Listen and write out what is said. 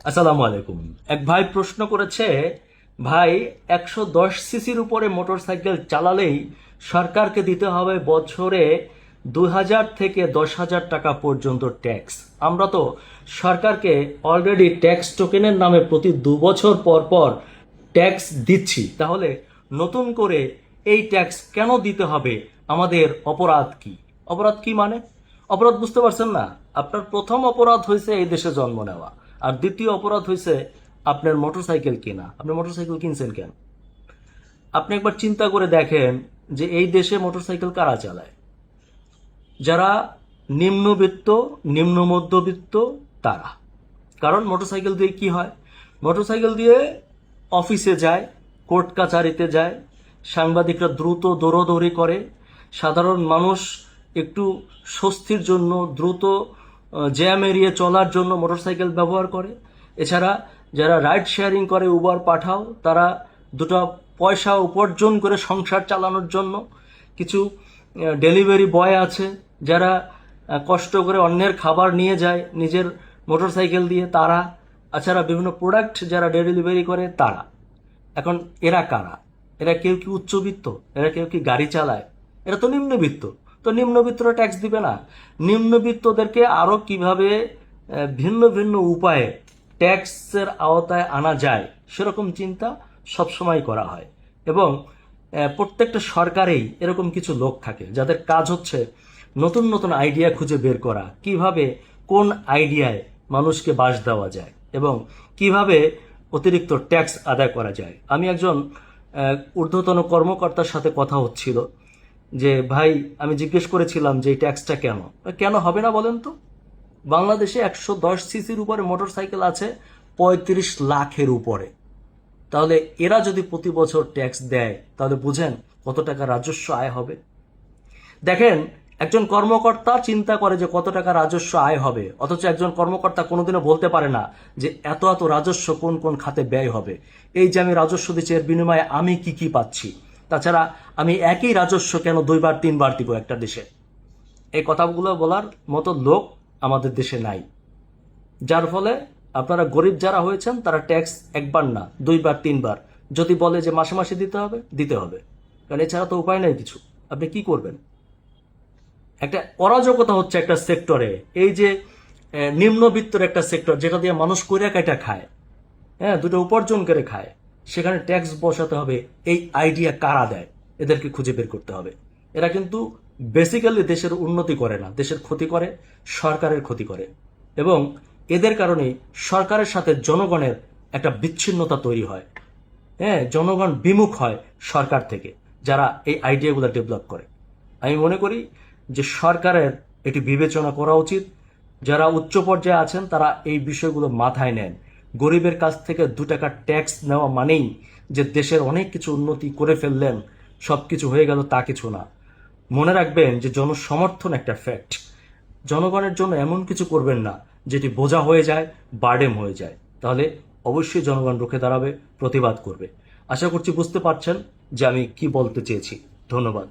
আসসালামু আলাইকুম। এক ভাই প্রশ্ন করেছে, ভাই 110 সিসির উপরে মোটরসাইকেল চালালেই সরকারকে দিতে হবে বছরে 2,000 থেকে 10,000 টাকা পর্যন্ত ট্যাক্স। আমরা তো সরকারকে অলরেডি ট্যাক্স টোকেনের নামে প্রতি 2 বছর পর পর ট্যাক্স দিচ্ছি, তাহলে নতুন করে এই ট্যাক্স কেন দিতে হবে? আমাদের অপরাধ কি? অপরাধ কি মানে? অপরাধ বুঝতে পারছেন না? আপনার প্রথম অপরাধ হয়েছে এই দেশে জন্ম নেওয়া, আর দ্বিতীয় অপরাধ হয়েছে আপনার মোটরসাইকেল কেনা। আপনি মোটরসাইকেল কিনছেন কেন? আপনি একবার চিন্তা করে দেখেন যে এই দেশে মোটরসাইকেল কারা চালায়? যারা নিম্নবিত্ত, নিম্ন মধ্যবিত্ত, তারা। কারণ মোটরসাইকেল দিয়ে কি হয়? মোটরসাইকেল দিয়ে অফিসে যায়, কোর্ট কাছারিতে যায়, সাংবাদিকরা দ্রুত দৌড়দৌড়ি করে, সাধারণ মানুষ একটু স্বস্তির জন্য দ্রুত জ্যাম এড়িয়ে চলার জন্য মোটরসাইকেল ব্যবহার করে। এছাড়া যারা রাইড শেয়ারিং করে, উবার পাঠাও, তারা দুটো পয়সা উপার্জন করে সংসার চালানোর জন্য। কিছু ডেলিভারি বয় আছে যারা কষ্ট করে অন্যের খাবার নিয়ে যায় নিজের মোটরসাইকেল দিয়ে, তারা। এছাড়া বিভিন্ন প্রোডাক্ট যারা ডেলিভারি করে, তারা। এখন এরা কারা? এরা কেউ কি উচ্চবিত্ত? এরা কেউ কি গাড়ি চালায়? এরা তো নিম্নবিত্ত। তো নিম্নবিত্তরা ট্যাক্স দিবে না? নিম্নবিত্তদেরকে আরও কিভাবে ভিন্ন ভিন্ন উপায়ে ট্যাক্সের আওতায় আনা যায় সেরকম চিন্তা সবসময় করা হয়। এবং প্রত্যেকটা সরকারেই এরকম কিছু লোক থাকে যাদের কাজ হচ্ছে নতুন নতুন আইডিয়া খুঁজে বের করা, কিভাবে কোন আইডিয়ায় মানুষকে বাস দেওয়া যায় এবং কিভাবে অতিরিক্ত ট্যাক্স আদায় করা যায়। আমি একজন ঊর্ধ্বতন কর্মকর্তার সাথে কথা হচ্ছিল যে, ভাই, আমি জিজ্ঞেস করেছিলাম যে এই ট্যাক্সটা কেন কেন হবে না বলেন তো? বাংলাদেশে 110 সিসির উপরে মোটরসাইকেল আছে 35 লাখের উপরে। তাহলে এরা যদি প্রতি বছর ট্যাক্স দেয়, তাহলে বুঝেন কত টাকা রাজস্ব আয় হবে। দেখেন, একজন কর্মকর্তা চিন্তা করে যে কত টাকা রাজস্ব আয় হবে, অথচ একজন কর্মকর্তা কোনোদিনও বলতে পারে না যে এত এত রাজস্ব কোন কোন খাতে ব্যয় হবে। এই যে আমি রাজস্ব দিচ্ছি, এর বিনিময়ে আমি কি কি পাচ্ছি? তাছাড়া আমি একই রাজস্ব কেন 2 বার 3 বার দিব একটা দেশে? এই কথাগুলো বলার মতো লোক আমাদের দেশে নাই। যার ফলে আপনারা গরিব যারা হয়েছেন তারা ট্যাক্স 1 বার না 2 বার 3 বার যদি বলে যে মাসে মাসে দিতে হবে, দিতে হবে। কারণ এছাড়া তো উপায় নাই কিছু। আপনি কি করবেন? একটা অরাজকতা হচ্ছে একটা সেক্টরে, এই যে নিম্নবিত্তের একটা সেক্টর যেটা দিয়ে মানুষ কইরা কাইটা খায়, হ্যাঁ, দুটো উপার্জন করে খায়, সেখানে ট্যাক্স বসাতে হবে। এই আইডিয়া কারা দেয়? এদেরকে খুঁজে বের করতে হবে। এরা কিন্তু বেসিক্যালি দেশের উন্নতি করে না, দেশের ক্ষতি করে, সরকারের ক্ষতি করে। এবং এদের কারণে সরকারের সাথে জনগণের একটা বিচ্ছিন্নতা তৈরি হয়। হ্যাঁ, জনগণ বিমুখ হয় সরকার থেকে, যারা এই আইডিয়াগুলো ডেভেলপ করে। আমি মনে করি যে সরকারের এটি বিবেচনা করা উচিত। যারা উচ্চ পর্যায়ে আছেন তারা এই বিষয়গুলো মাথায় নেন। গরিবের কাছ থেকে 2 টাকা ট্যাক্স নেওয়া মানেই যে দেশের অনেক কিছু উন্নতি করে ফেললেন, সব কিছু হয়ে গেল, তা কিছু না। মনে রাখবেন যে জনসমর্থন একটা ফ্যাক্ট। জনগণের জন্য এমন কিছু করবেন না যেটি বোঝা হয়ে যায়, বার্ডেন হয়ে যায়। তাহলে অবশ্যই জনগণ রুখে দাঁড়াবে, প্রতিবাদ করবে। আশা করছি বুঝতে পারছেন যে আমি কি বলতে চেয়েছি। ধন্যবাদ।